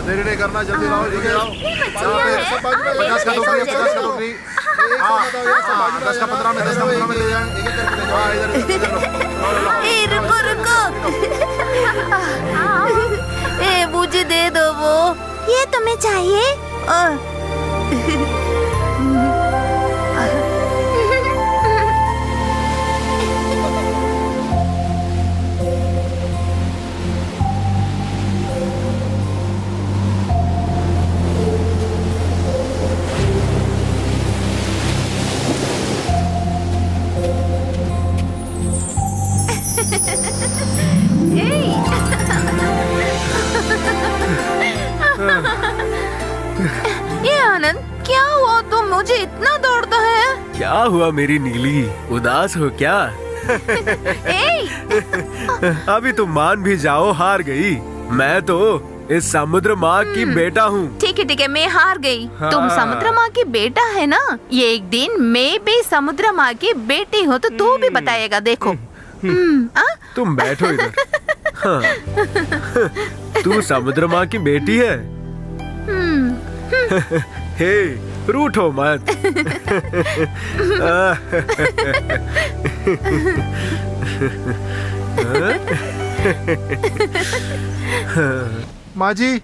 देरी नहीं करना, जल्दी लाओ, जल्दी लाओ। 50 का टोकरी, 50 का टोकरी। हाँ, 10 का 15 में, 10 का 15 में ले जाए। हाँ, इधर रुको रुको। मुझे दे दो वो। ये तुम्हें चाहिए? ये आनंद, क्या हुआ? तुम मुझे इतना दौड़ता है? क्या हुआ मेरी नीली, उदास हो क्या? अभी तुम मान भी जाओ, हार गई। मैं तो इस समुद्र माँ की बेटा हूँ। ठीक है, मैं हार गई। हाँ। तुम समुद्र माँ की बेटा है ना? ये एक दिन मैं भी समुद्र माँ की बेटी हूँ, तो तू भी बताएगा। देखो। तुम बैठो इधर। हाँ। तू समुद्र माँ की बेटी है? हे, रूठो मत। माँ जी।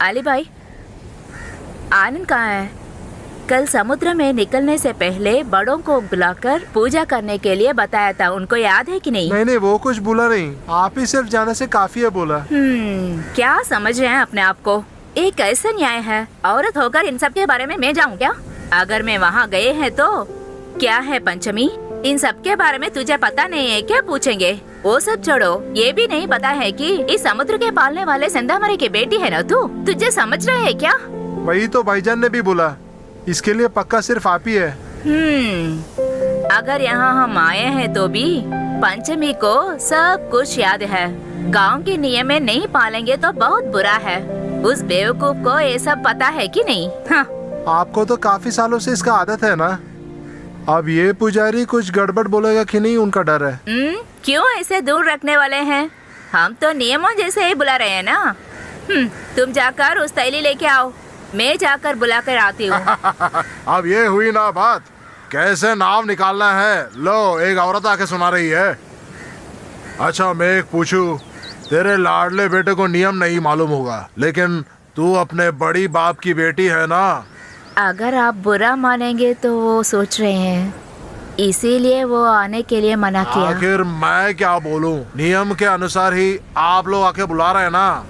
अली भाई, आनंद कहाँ है? कल समुद्र में निकलने से पहले बड़ों को बुलाकर पूजा करने के लिए बताया था, उनको याद है कि नहीं? नहीं, वो कुछ बोला नहीं, आप ही सिर्फ जाने से काफी है बोला। क्या समझ रहे हैं अपने आप को? एक ऐसा न्याय है, औरत होकर इन सब के बारे में मैं जाऊँ क्या? अगर मैं वहाँ गए हैं तो क्या है पंचमी, इन सब के बारे में तुझे पता नहीं है क्या पूछेंगे? वो सब छोड़ो, ये भी नहीं पता है कि इस समुद्र के पालने वाले सिंधामणि की बेटी है ना तू? तुझे समझ रहे है क्या? वही तो भाईजान ने भी बोला, इसके लिए पक्का सिर्फ आप ही है। अगर यहाँ हम आए हैं तो भी पंचमी को सब कुछ याद है। गांव के नियम में नहीं पालेंगे तो बहुत बुरा है। उस बेवकूफ को ये सब पता है कि नहीं? हाँ। आपको तो काफी सालों से इसका आदत है ना। अब ये पुजारी कुछ गड़बड़ बोलेगा कि नहीं, उनका डर है। क्यों ऐसे दूर रखने वाले हैं? हम तो नियमों जैसे ही बुला रहे हैं ना। तुम जाकर उस थैली लेके आओ, मैं जाकर बुला कर आती हूँ। अब ये हुई ना बात, कैसे नाम निकालना है। लो, एक औरत आके सुना रही है। अच्छा, मैं एक पूछूं, तेरे लाडले बेटे को नियम नहीं मालूम होगा, लेकिन तू अपने बड़ी बाप की बेटी है ना। अगर आप बुरा मानेंगे तो वो सोच रहे हैं, इसीलिए वो आने के लिए मना किया। आखिर मैं क्या बोलूं, नियम के अनुसार ही आप लोग आके बुला रहे हैं ना।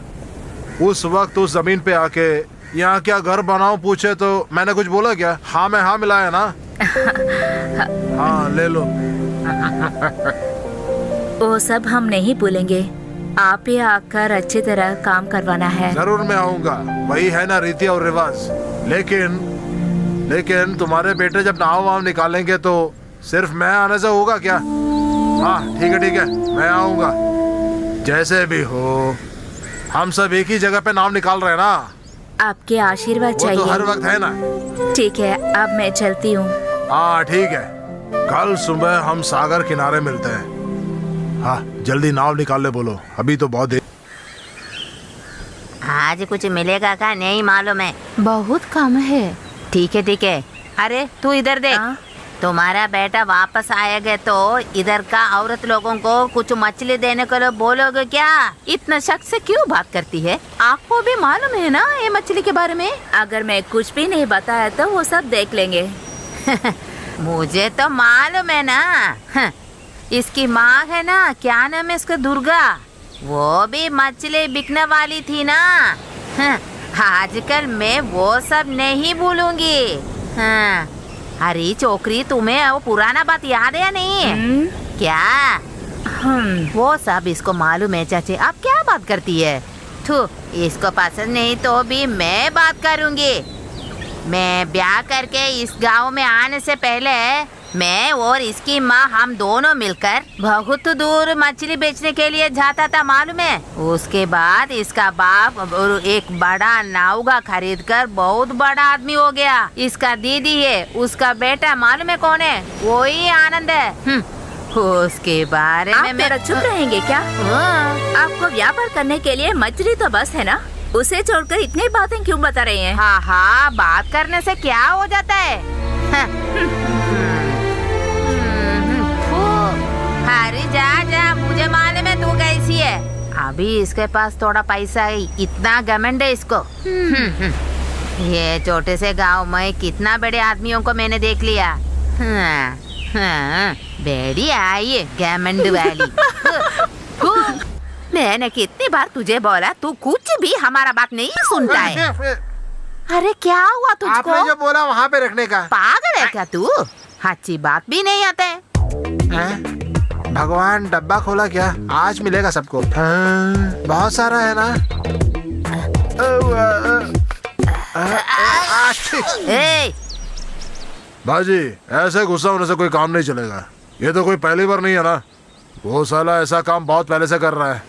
उस वक्त उस जमीन पे आके यहाँ क्या घर बनाओ पूछे तो मैंने कुछ बोला क्या? हाँ में हाँ मिलाया ना। हाँ, ले लो। वो सब हम नहीं भूलेंगे, आप ही आकर अच्छी तरह काम करवाना है। जरूर मैं आऊंगा, वही है ना रीति और रिवाज। लेकिन तुम्हारे बेटे जब नाव वाव निकालेंगे तो सिर्फ मैं आने से होगा क्या? हाँ ठीक है, मैं आऊंगा। जैसे भी हो, हम सब एक ही जगह पे नाव निकाल रहे हैं ना। आपके आशीर्वाद चाहिए। वो तो हर वक्त है ना। ठीक है, अब मैं चलती हूँ। हाँ ठीक है, कल सुबह हम सागर किनारे मिलते हैं। हाँ, जल्दी नाव निकाल ले बोलो, अभी तो बहुत देर। आज कुछ मिलेगा क्या नहीं मालूम है, बहुत कम है। ठीक है। अरे तू इधर देख। तुम्हारा बेटा वापस आएगा तो इधर का औरत लोगों को कुछ मछली देने को बोलोगे क्या? इतना शक से क्यों बात करती है? आपको भी मालूम है ना ये मछली के बारे में? अगर मैं कुछ भी नहीं बताया तो वो सब देख लेंगे। मुझे तो मालूम है ना। इसकी माँ है ना, क्या नाम है इसका, दुर्गा, वो भी मछली बिकने वाली थी ना। आजकल मैं वो सब नहीं भूलूंगी। अरे छोकरी, तुम्हें वो पुराना बात याद है या नहीं? क्या? वो सब इसको मालूम है चाची, आप क्या बात करती है? थू, इसको पसंद नहीं तो भी मैं बात करूंगी। मैं ब्याह करके इस गांव में आने से पहले मैं और इसकी माँ हम दोनों मिलकर बहुत दूर मछली बेचने के लिए जाता था, मालूम है? उसके बाद इसका बाप एक बड़ा नावगा खरीद कर बहुत बड़ा आदमी हो गया। इसका दीदी है, उसका बेटा मालूम है कौन है? वही आनंद है। उसके बारे आप में मैं थोड़ा चुप रहेंगे क्या? हाँ आपको व्यापार करने के लिए मछली तो बस है ना, उसे छोड़कर इतनी बातें क्यों बता रहे हैं? हाँ हाँ, बात करने से क्या हो जाता है? हाँ। फू, अरे जा जा, मुझे मालूम है तू कैसी है। अभी इसके पास थोड़ा पैसा है, इतना घमंड है इसको। ये छोटे से गांव में कितना बड़े आदमियों को मैंने देख लिया। हाँ, हाँ, बेड़ी आई है घमंड वाली। मैंने कितनी बार तुझे बोला, तू कुछ भी हमारा बात नहीं सुनता है। अरे क्या हुआ तुझको? आपने जो बोला वहाँ पे रखने का। पागल है क्या तू? अच्छी बात भी नहीं आता है। हैं? भगवान डब्बा खोला क्या? आज मिलेगा सबको। हाँ, बहुत सारा है ना। ए, बाजी, ऐसे गुस्सा होने से कोई काम नहीं चलेगा। ये तो कोई पहली बार नहीं है ना। वो साला ऐसा काम बहुत पहले से कर रहा है।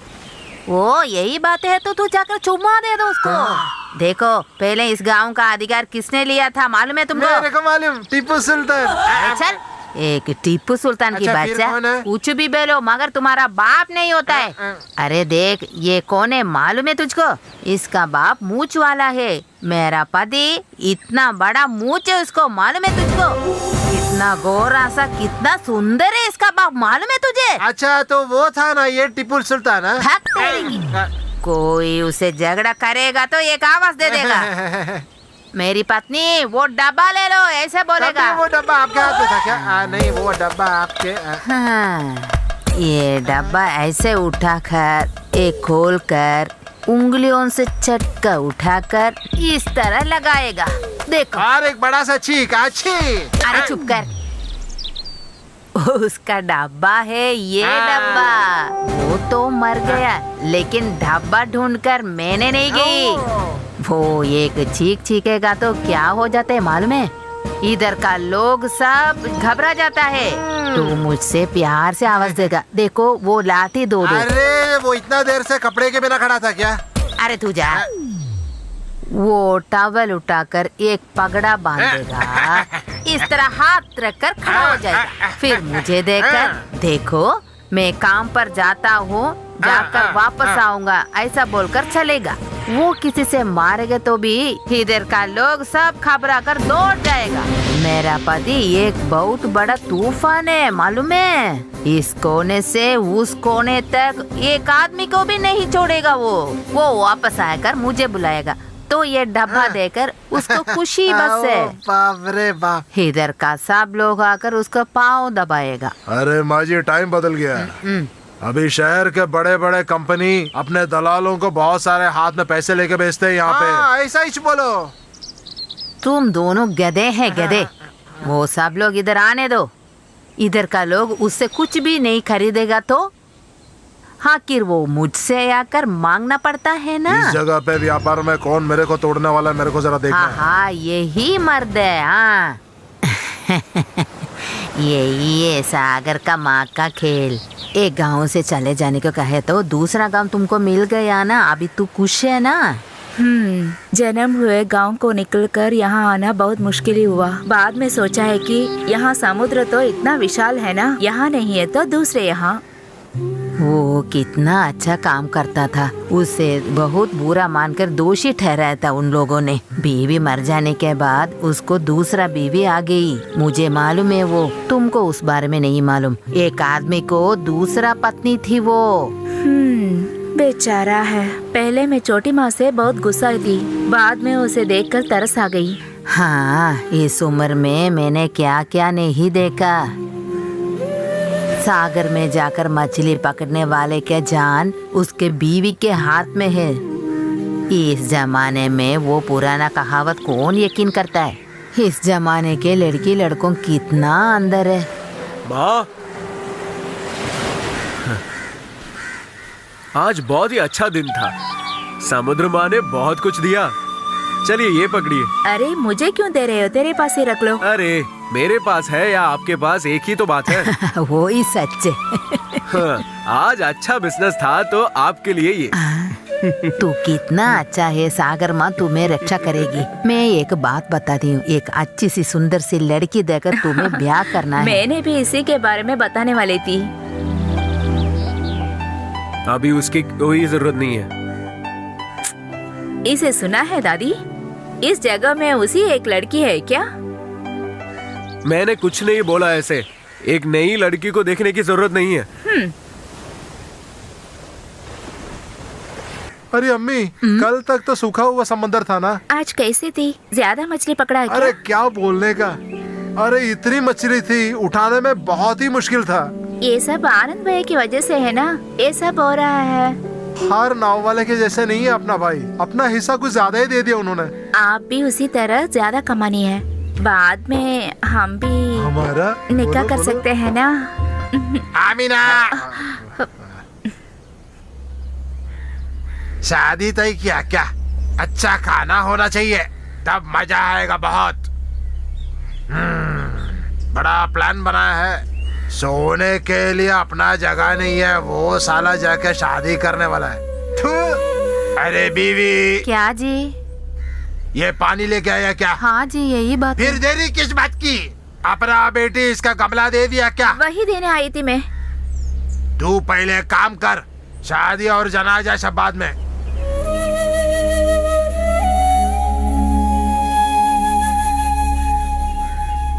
वो यही बात है तो तू जाकर चुम्मा दे दो उसको। देखो, पहले इस गांव का अधिकार किसने लिया था मालूम है तुमको? मेरे को मालूम, टीपू सुल्तान। चल, एक टीपू सुल्तान की अच्छा, फिर बच्चा कौन है? कुछ भी बोलो मगर तुम्हारा बाप नहीं होता है। अरे देख, ये कौन है मालूम है तुझको? इसका बाप मूंछ वाला है। मेरा पति इतना बड़ा मूंछ है उसको, मालूम है तुझको? इतना गोरा सा, कितना सुंदर है इसका बाप, मालूम है तुझे? अच्छा, तो वो था ना ये टीपू सुल्तान। हाँ? भाग तेरी की। कोई उसे झगड़ा करेगा तो एक आवाज दे देगा, मेरी पत्नी वो डब्बा ले लो, ऐसे बोलेगा। तभी वो डब्बा आपके हाथ में था क्या? नहीं, वो डब्बा आपके। हाँ, ये डब्बा ऐसे उठाकर, एक खोल कर, उंगलियों से चटका उठाकर इस तरह लगाएगा। देखो। और एक बड़ा सा चीक। अच्छी। अरे चुप कर। उसका डब्बा है ये डब्बा। वो तो मर गया, लेकिन डब्बा ढूंढकर मैंने नहीं गई। वो एक चीख चीखेगा तो क्या हो जाता है मालूम है? इधर का लोग सब घबरा जाता है। तो मुझसे प्यार से आवाज देगा। देखो, वो लाठी दो। अरे वो इतना देर से कपड़े के बिना खड़ा था क्या? अरे तू जा। वो टॉवल उठाकर एक पगड़ा बांधेगा, इस तरह हाथ रखकर खड़ा हो जाएगा। फिर मुझे देखकर, देखो मैं काम पर जाता हूँ, जाकर वापस आऊंगा, ऐसा बोलकर चलेगा। वो किसी से मारेगा तो भी इधर का लोग सब घबरा कर दौड़ जाएगा। मेरा पति एक बहुत बड़ा तूफान है, मालूम है? इस कोने से उस कोने तक एक आदमी को भी नहीं छोड़ेगा। वो वापस आकर मुझे बुलाएगा तो ये डब्बा देकर उसको खुशी बस है। बाप रे बाप। इधर का सब लोग आकर उसका पाँव दबाएगा। अरे माँ जी, टाइम बदल गया है। अभी शहर के बड़े बड़े कंपनी अपने दलालों को बहुत सारे हाथ में पैसे लेके भेजते हैं यहाँ पे। ऐसा ही बोलो। तुम दोनों गधे हैं, गधे। वो सब लोग इधर आने दो। इधर का लोग उससे कुछ भी नहीं खरीदेगा तो आखिर वो मुझसे आकर मांगना पड़ता है ना। इस जगह पे व्यापार में कौन मेरे को तोड़ने वाला है, मेरे को जरा देखना है। हाँ, यही मर्द है। हाँ। यही है सागर का माँ का खेल। एक गांव से चले जाने को कहे तो दूसरा गांव तुमको मिल गया ना। अभी तू खुश है ना? जन्म हुए गांव को निकलकर यहाँ आना बहुत मुश्किल ही हुआ। बाद में सोचा है कि यहाँ समुद्र तो इतना विशाल है ना, यहाँ नहीं है तो दूसरे यहाँ। वो कितना अच्छा काम करता था, उसे बहुत बुरा मानकर दोषी ठहराया था उन लोगों ने। बीवी मर जाने के बाद उसको दूसरा बीवी आ गई। मुझे मालूम है वो, तुमको उस बारे में नहीं मालूम। एक आदमी को दूसरा पत्नी थी वो। बेचारा है। पहले मैं छोटी माँ से बहुत गुस्सा थी, बाद में उसे देखकर तरस आ गई। हाँ, इस उम्र में मैंने क्या क्या नहीं देखा। सागर में जाकर मछली पकड़ने वाले के जान उसके बीवी के हाथ में है। इस जमाने में वो पुराना कहावत कौन यकीन करता है? इस जमाने के लड़की लड़कों कितना अंदर है। माँ, आज बहुत ही अच्छा दिन था। समुद्र माँ ने बहुत कुछ दिया। चलिए ये पकड़िए। अरे मुझे क्यों दे रहे हो? तेरे पास ही रख लो। अरे मेरे पास है या आपके पास, एक ही तो बात है। वो ही सच है। हाँ, आज अच्छा बिजनेस था तो आपके लिए ये। तू कितना अच्छा है सागर माँ, तुम्हें रक्षा करेगी। मैं एक बात बताती हूँ, एक अच्छी सी सुंदर सी लड़की देकर तुम्हें ब्याह करना है। मैंने भी इसी के बारे में बताने वाली थी। अभी उसकी कोई जरूरत नहीं है। इसे सुना है दादी, इस जगह में उसी एक लड़की है क्या? मैंने कुछ नहीं बोला ऐसे। एक नई लड़की को देखने की जरूरत नहीं है। अरे अम्मी, कल तक तो सूखा हुआ समंदर था ना। आज कैसी थी? ज्यादा मछली पकड़ा है क्या? अरे क्या बोलने का, अरे इतनी मछली थी, उठाने में बहुत ही मुश्किल था। ये सब आनंद भैया की वजह से है ना, ये सब हो रहा है। हर नाव वाले के जैसे नहीं है अपना भाई, अपना हिस्सा कुछ ज्यादा ही दे दिया उन्होंने। आप भी उसी तरह ज्यादा कमानी है, बाद में हम भी हमारा निकाह कर सकते हैं ना। आमीना, शादी तय किया क्या? अच्छा खाना होना चाहिए, तब मजा आएगा बहुत। बड़ा प्लान बनाया है। सोने के लिए अपना जगह नहीं है, वो साला जाके शादी करने वाला है। थू। अरे बीवी, क्या जी? ये पानी लेके आया क्या? हाँ जी, यही बात है। फिर देरी किस बात की? अपना बेटी इसका गमला दे दिया क्या? वही देने आई थी मैं। तू पहले काम कर, शादी और जनाजा सब बाद में।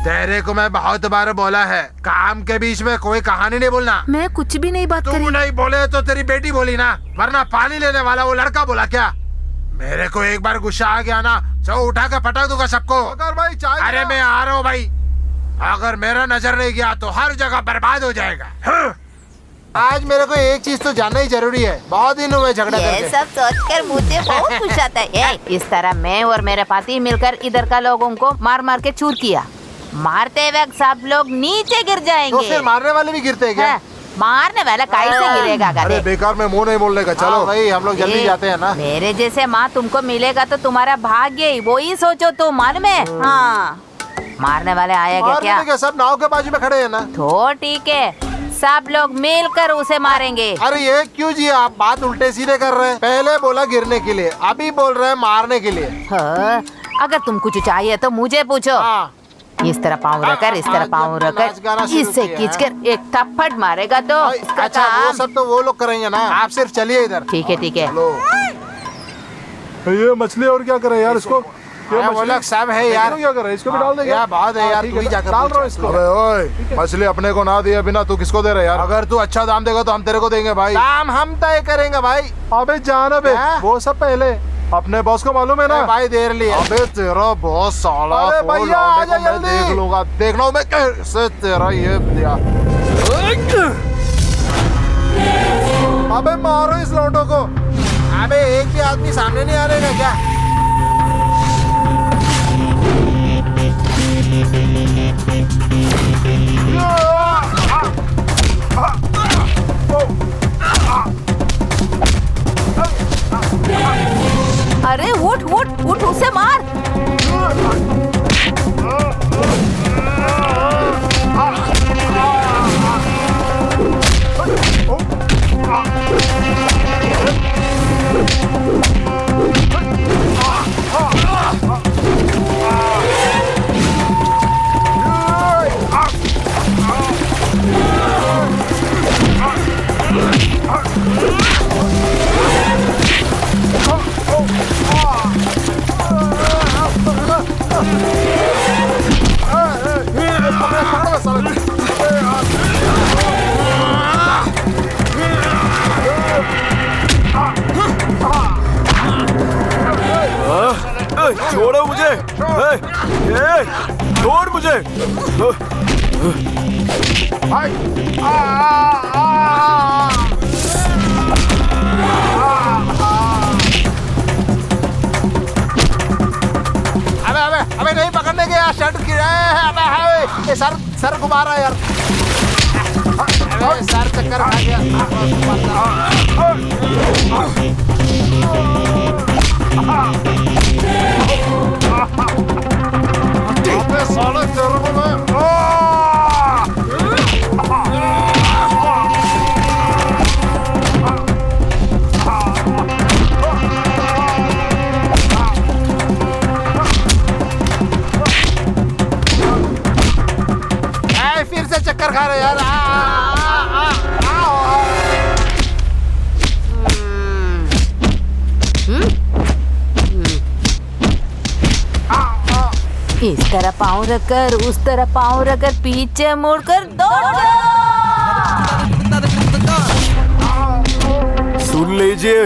तेरे को मैं बहुत बार बोला है, काम के बीच में कोई कहानी नहीं बोलना। मैं कुछ भी नहीं बात तू करी। नहीं बोले तो तेरी बेटी बोली ना, वरना पानी लेने वाला वो लड़का बोला क्या? मेरे को एक बार गुस्सा आ गया ना, तो उठा के पटक दूंगा सबको। अगर भाई चाय अरे मैं आ रहा हूँ भाई, अगर मेरा नजर नहीं गया तो हर जगह बर्बाद हो जाएगा। हाँ। आज मेरे को एक चीज तो जानना ही जरूरी है, बहुत दिनों में झगड़ा ये करके। सब सोचकर मुझे बहुत खुश आता है। इस तरह मैं और मेरे पति मिलकर इधर का लोगों को मार मार के चूर किया। मारते वक्त सब लोग नीचे गिर तो जाएंगे। फिर मारने वाले भी गिरते हैं क्या? हाँ, मारने वाला कैसे गिरेगा? अरे गधे। बेकार में मुंह नहीं बोलने का, चलो भाई हम लोग जल्दी ये, जाते हैं ना। मेरे जैसे माँ तुमको मिलेगा तो तुम्हारा भाग्य ही, वो ही सोचो तुम मन में। हाँ, मारने वाले आएगा मारने क्या? में क्या, सब नाव के बाजू में खड़े हैं ना। तो ठीक है, सब लोग मिलकर उसे मारेंगे। अरे ये क्यों जी, आप बात उल्टे सीधे कर रहे हैं। पहले बोला गिरने के लिए, अभी बोल रहे हैं मारने के लिए। हाँ, अगर तुम कुछ चाहिए तो मुझे पूछो। हाँ। इस तरह पाँव रखकर, इस तरह पाँव नाच गाना रखकर, शुरू इससे किया, खींचकर एक थप्पड़ मारेगा तो इसका अच्छा वो काम। सब तो वो लोग करेंगे ना, आप सिर्फ चलिए इधर। ठीक है ठीक है। ये मछली और क्या करे यार इसको? वो लोग सब है यार, क्या करे, इसको भी डाल देंगे। यार बहुत है यार, तू ही जाकर डाल पूछ। रहा हूँ इसको। अबे ओए, मछली अपने को ना दिए बिना तू किसको दे रहा है यार? अगर तू अच्छा दाम देगा तो हम तेरे को देंगे भाई। दाम हम तय करेंगे भाई। अबे जाना बे, क्या? वो सब पहले अपने बॉस को मालूम है ना भाई देर लिए। अबे तेरा बहुत साला, अरे तो भैया, लौंडे आजा को मैं जल्दी। देख लूंगा, देखना मैं कैसे तेरा ये दिया। अबे मारो इस लौंडो को। अबे एक भी आदमी सामने नहीं आ रहेगा क्या? अरे उठ उठ उठ, उसे मार। छोड़ो मुझे। छोड़ मुझे। अबे अबे अबे नहीं पकड़ने के यार, शर्ट गिरा है। अबे ये सर सर घुमा रहा है यार। अबे सर चक्कर खा गया। अबे साले तेरे को मैं इस तरह पाँव रखकर उस तरह पाँव रखकर पीछे मुड़कर दौड़ जाओ। सुन लीजिए,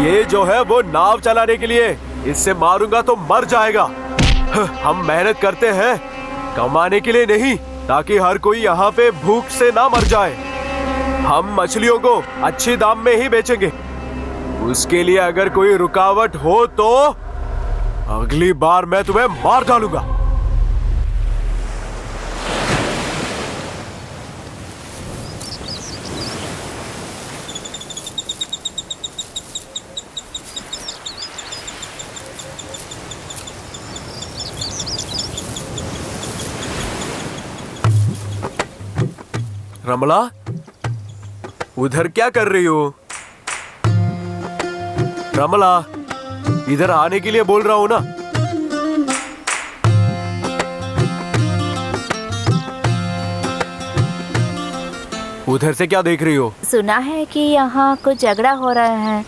ये जो है वो नाव चलाने के लिए, इससे मारूंगा तो मर जाएगा। हम मेहनत करते हैं कमाने के लिए नहीं, ताकि हर कोई यहाँ पे भूख से ना मर जाए। हम मछलियों को अच्छे दाम में ही बेचेंगे। उसके लिए अगर कोई रुकावट हो तो अगली बार मैं तुम्हें मार डालूंगा। रमला, उधर क्या कर रही हो? रमला, इधर आने के लिए बोल रहा हूं ना। उधर से क्या देख रही हो? सुना है कि यहाँ कुछ झगड़ा हो रहा है,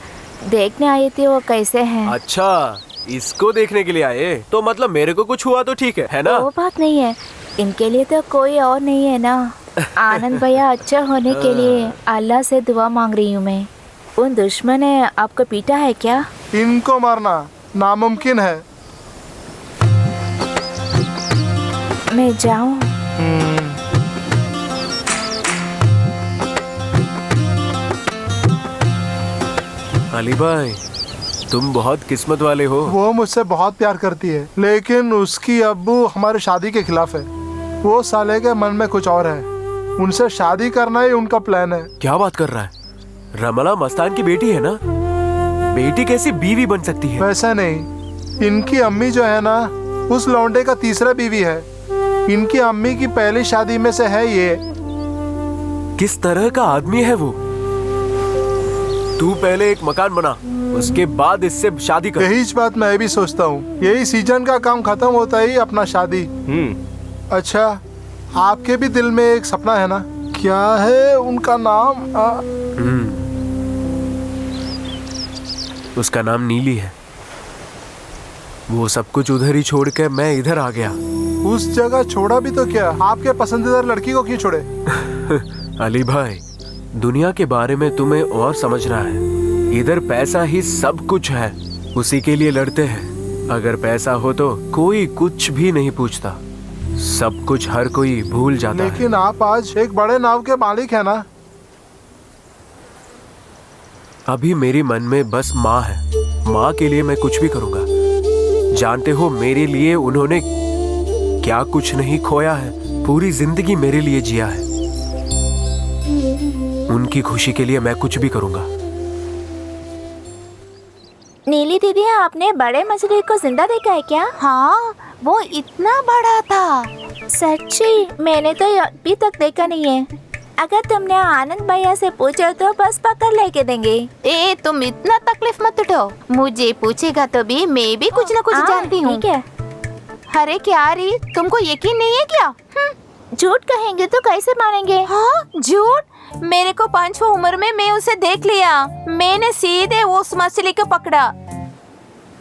देखने आई थी वो कैसे हैं। अच्छा, इसको देखने के लिए आए? तो मतलब मेरे को कुछ हुआ तो ठीक है ना? वो बात नहीं है, इनके लिए तो कोई और नहीं है ना। आनंद भैया अच्छा होने के लिए अल्लाह से दुआ मांग रही हूँ मैं। उन दुश्मन ने आपको पीटा है क्या? इनको मारना नामुमकिन है। मैं जाऊँ? अली भाई, तुम बहुत किस्मत वाले हो। वो मुझसे बहुत प्यार करती है, लेकिन उसकी अब्बू हमारी शादी के खिलाफ है। वो साले के मन में कुछ और है। उनसे शादी करना ही उनका प्लान है। क्या बात कर रहा है? रमला मस्तान की बेटी है ना? बेटी कैसी बीवी बन सकती है? वैसा नहीं, इनकी अम्मी जो है ना, उस लौंडे का तीसरा बीवी है। इनकी अम्मी की पहली शादी में से है ये। किस तरह का आदमी है वो? तू पहले एक मकान बना, उसके बाद इससे शादी कर। यही बात मैं भी सोचता हूँ। यही सीजन का काम खत्म होता ही अपना शादी। अच्छा, आपके भी दिल में एक सपना है ना? क्या है उनका नाम? उसका नाम नीली है। वो सब कुछ उधर ही छोड़ के मैं इधर आ गया। उस जगह छोड़ा भी तो क्या, आपके पसंदीदा लड़की को क्यों छोड़े? अली भाई, दुनिया के बारे में तुम्हें और समझना है। इधर पैसा ही सब कुछ है, उसी के लिए लड़ते हैं। अगर पैसा हो तो कोई कुछ भी नहीं पूछता, सब कुछ हर कोई भूल जाता है। लेकिन आप आज एक बड़े नाव के मालिक है ना? अभी मेरे मन में बस माँ है। माँ के लिए मैं कुछ भी करूँगा। जानते हो मेरे लिए उन्होंने क्या कुछ नहीं खोया है, पूरी जिंदगी मेरे लिए जिया है। उनकी खुशी के लिए मैं कुछ भी करूँगा। नीली दीदी, आपने बड़े मछली को जिंदा देखा है क्या? हाँ, वो इतना बड़ा था। सच्ची? मैंने तो अभी तक देखा नहीं है। अगर तुमने आनंद भैया से पूछो तो बस पकड़ लेके देंगे। ए, तुम इतना तकलीफ मत उठाओ। मुझे पूछेगा तो भी मैं भी कुछ न कुछ जानती हूँ। ठीक है। अरे क्या री, तुमको यकीन नहीं है क्या? झूठ कहेंगे तो कैसे मानेंगे? हाँ, झूठ? मेरे को 5 उम्र में मैं उसे देख लिया। मैंने सीधे उस मछली को पकड़ा।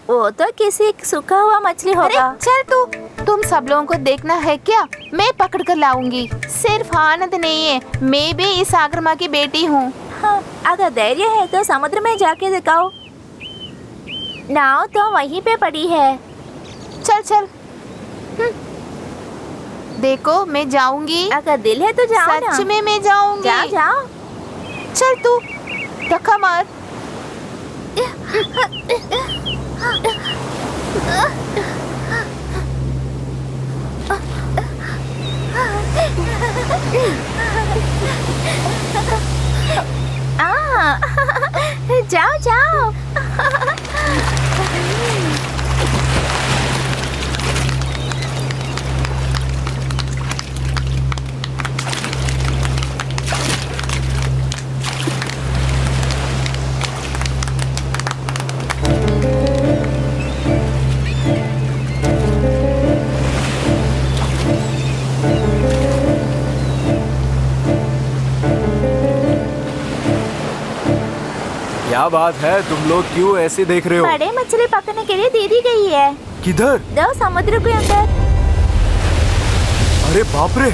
वो तो किसी सूखा हुआ मछली होगा। अरे चल, तुम सब लोगों को देखना है क्या? मैं पकड़ कर लाऊंगी। सिर्फ आनंद नहीं है, मैं भी इस आगर माँ की बेटी हूँ। हाँ, अगर धैर्य है तो समुद्र में जाके दिखाओ। नाव तो वहीं पे पड़ी है। चल। देखो, मैं जाऊंगी। अगर दिल है तो जाओ ना। सच में मैं जाऊंगी। जाओ। चल, तू धक्का मार। जाओ। क्या बात है, तुम लोग क्यों ऐसे देख रहे हो? बड़े मछली पकड़ने के लिए दीदी गई है। किधर? दो समुद्र के अंदर। अरे बाप रे!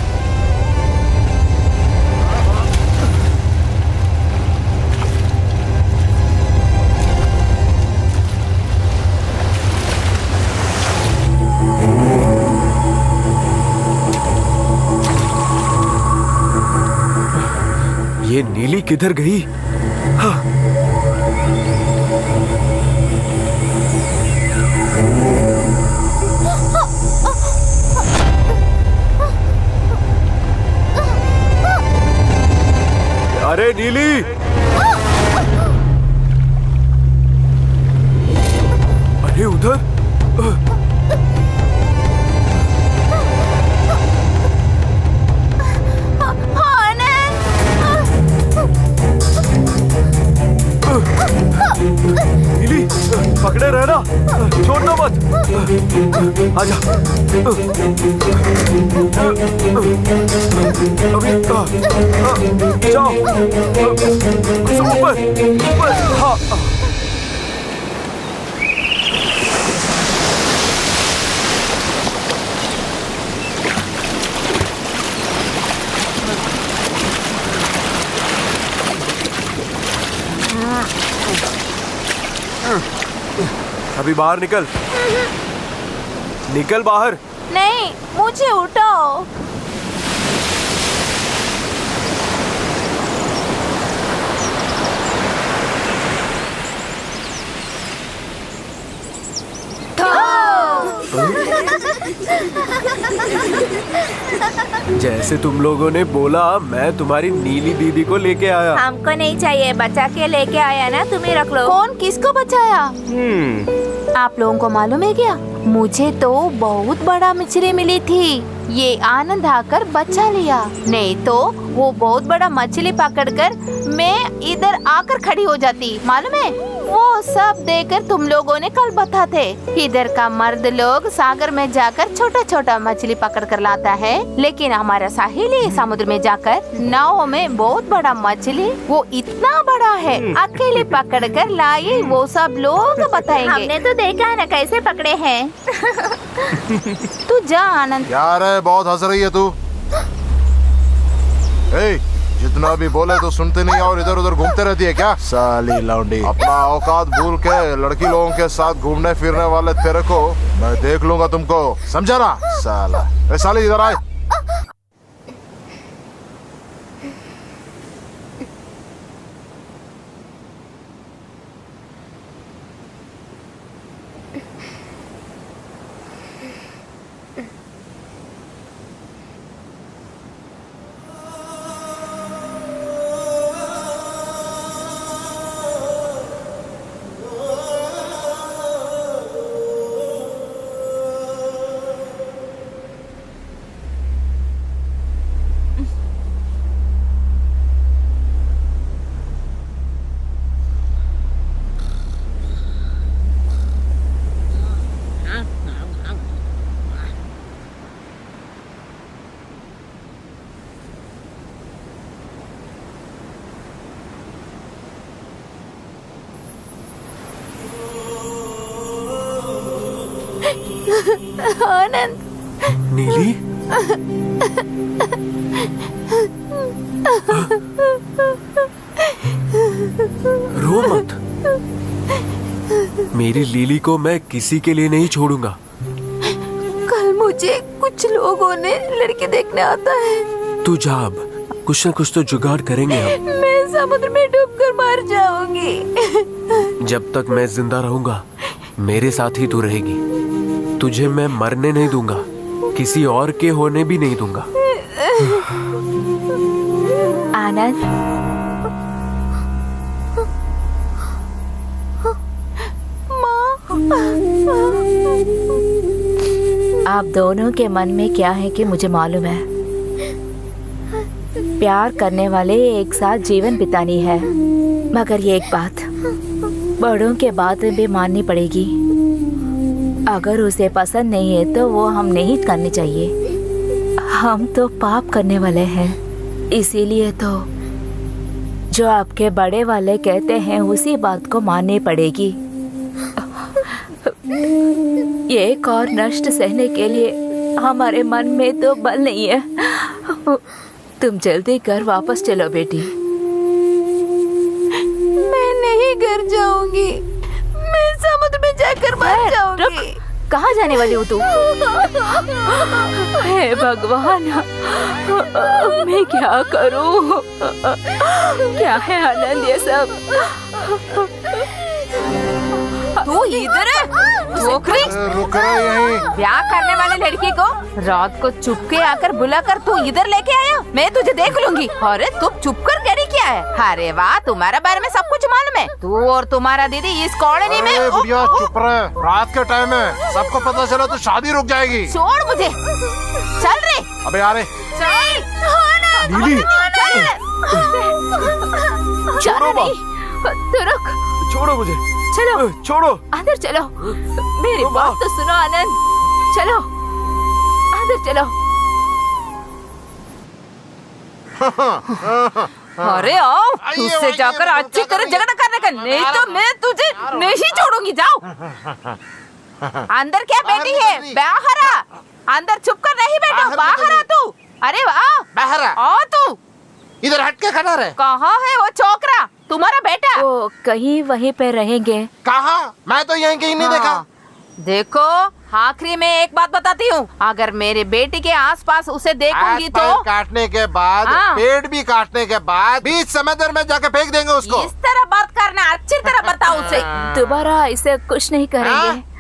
ये नीली किधर गई? हाँ। अरे नीली! अरे उधर! नीली, पकड़े रहना, छोड़ना मत। आजा। अभी जाओ, ऊपर ऊपर। हाँ। अभी बाहर निकल, निकल बाहर। नहीं, मुझे उठाओ। जैसे तुम लोगों ने बोला, मैं तुम्हारी नीली दीदी को लेके आया। हमको नहीं चाहिए, बचा के लेके आया ना, तुम ही रख लो। कौन किसको बचाया? आप लोगों को मालूम है क्या? मुझे तो बहुत बड़ा मछली मिली थी। ये आनंद आकर बचा लिया, नहीं तो वो बहुत बड़ा मछली पकड़कर मैं इधर आकर खड़ी हो जाती। मालूम है, वो सब देखकर तुम लोगों ने कल बता थे। इधर का मर्द लोग सागर में जाकर छोटा छोटा मछली पकड़ कर लाता है, लेकिन हमारा साहिली समुद्र में जाकर नाव में बहुत बड़ा मछली, वो इतना बड़ा है, अकेले पकड़ कर लाए, वो सब लोग बताएंगे। हमने तो देखा है ना कैसे पकड़े हैं। तू जा आनंद। यार है, बहुत हंस रही है तू। ए, जितना भी बोले तो सुनते नहीं और इधर उधर घूमते रहती है क्या? साली लौंडी, अपना औकात भूल के लड़की लोगों के साथ घूमने फिरने वाले तेरे को मैं देख लूंगा तुमको, समझा ना? साला, ए साली इधर आए। आनंद। नीली, रो मत। मेरी लीली को मैं किसी के लिए नहीं छोड़ूंगा। कल मुझे कुछ लोगों ने लड़की देखने आता है। तू जा, अब कुछ न कुछ तो जुगाड़ करेंगे हम। मैं समुद्र में डूबकर मर जाऊंगी। जब तक मैं जिंदा रहूंगा, मेरे साथ ही तू रहेगी। तुझे मैं मरने नहीं दूंगा, किसी और के होने भी नहीं दूंगा। आनंद, आप दोनों के मन में क्या है कि मुझे मालूम है। प्यार करने वाले एक साथ जीवन बितानी है, मगर ये एक बात बड़ों के बात भी माननी पड़ेगी। अगर उसे पसंद नहीं है तो वो हम नहीं करनी चाहिए। हम तो पाप करने वाले हैं, इसीलिए तो जो आपके बड़े वाले कहते हैं उसी बात को माननी पड़ेगी। एक और नष्ट सहने के लिए हमारे मन में तो बल नहीं है। तुम जल्दी घर वापस चलो बेटी। मैं नहीं घर जाऊंगी, मैं समुद्र में जाकर मर जाऊंगी। कहाँ जाने वाली हो तू? हे भगवान, मैं क्या करूं? क्या है आनंद ये सब? तू इधर है? छोकरी, रुक रहा यहीं। ब्याह करने वाले लड़की को रात को चुपके आकर बुलाकर तू इधर लेके आया? मैं तुझे देख लूंगी। अरे तुम चुप कर करी क्या है? अरे वाह, तुम्हारे बारे में सब कुछ मालूम है। तू और तुम्हारा दीदी इस कॉलोनी में। अरे बुढ़िया चुप रहे, रात के टाइम है, सबको पता चला तो शादी रुक जाएगी। छोड़ मुझे, चल रे। अबे आ रे। चल दीदी। छोड़ो तू रुक। छोड़ो मुझे। चलो छोड़ो। अंदर चलो। मेरी बात तो सुनो आनंद। चलो अंदर चलो। अरे आओ, उससे जाकर अच्छी तरह झगड़ा करने का, नहीं तो मैं तुझे नहीं छोड़ूंगी। जाओ अंदर। क्या बैठी है? बाहर आ। अंदर चुप कर नहीं बैठा, बाहर आ तू। अरे वाह, बाहर आ। आ तू। इधर हट के खड़ा रहे। कहाँ है वो छोकरा, तुम्हारा बेटा? वो कहीं वहीं पे रहेंगे। कहाँ? मैं तो यहीं कहीं नहीं देखा। हाँ। देखो, आखिरी में एक बात बताती हूँ, अगर मेरे बेटी के आसपास उसे देखूंगी पैर तो काटने के बाद, हाँ। पेड़ भी काटने के बाद बीच समंदर में जाके फेंक देंगे उसको। इस तरह बात करना, अच्छी तरह बताओ उसे। दोबारा इसे कुछ नहीं करेंगे।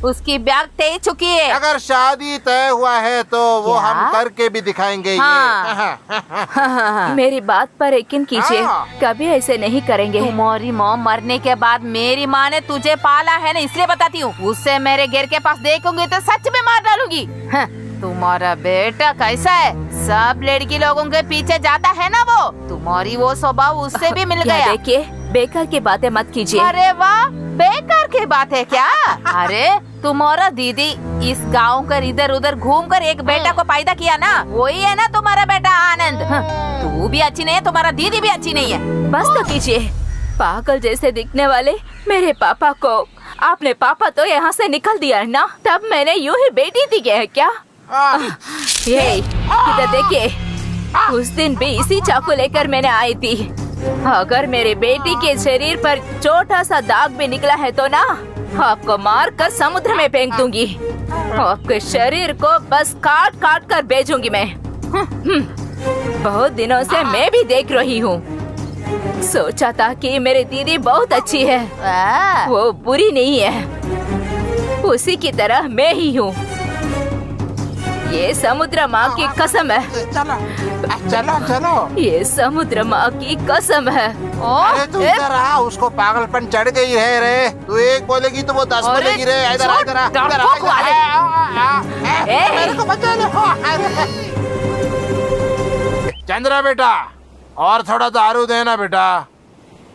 उसकी ब्याह तय चुकी है। अगर शादी तय हुआ है तो वो क्या? हम करके भी दिखाएंगे। हाँ। ये मेरी बात पर यकीन कीजिए, हाँ। कभी ऐसे नहीं करेंगे। तुम्हारी माँ मरने के बाद मेरी माँ ने तुझे पाला है ना, इसलिए बताती हूँ। उससे मेरे घर के पास देखूंगी तो सच में मार डालूंगी। तुम्हारा बेटा कैसा है? सब लड़की लोगों के पीछे जाता है ना वो। तुम्हारी वो स्वभाव उससे भी मिल क्या गया। देखिए, बेकार की बातें मत कीजिए। अरे वाह, बेकार की बात है क्या? अरे तुम्हारा दीदी इस गांव कर इधर उधर घूम कर एक बेटा को पैदा किया ना, वही है ना तुम्हारा बेटा आनंद। तू भी अच्छी नहीं है, तुम्हारा दीदी भी अच्छी नहीं है। बस तो कीजिए। पागल जैसे दिखने वाले मेरे पापा को आपने पापा तो यहाँ से निकल दिया है ना, तब मैंने यूं ही बेटी थी क्या है क्या? ये इधर देखिए, उस दिन भी इसी चाकू लेकर मैंने आई थी। अगर मेरे बेटी के शरीर पर छोटा सा दाग भी निकला है तो ना, आपको मार कर समुद्र में फेंक दूंगी। आपके शरीर को बस काट काट कर भेजूंगी मैं। बहुत दिनों से मैं भी देख रही हूँ। सोचा था कि मेरी दीदी बहुत अच्छी है, वो बुरी नहीं है। उसी की तरह मैं ही हूँ। ये समुद्र माँ की कसम है। चलो चलो चलो। ये समुद्र माँ की कसम है। अरे तू इधर आ, उसको पागलपन चढ़ गई है रे। तू एक बोलेगी तो वो 10 अरे बोलेगी रे। इधर आ, इधर आ, इधर आ, डरपोक वाले। मेरे को बचा लो। चंद्रा बेटा, और थोड़ा दारू देना बेटा।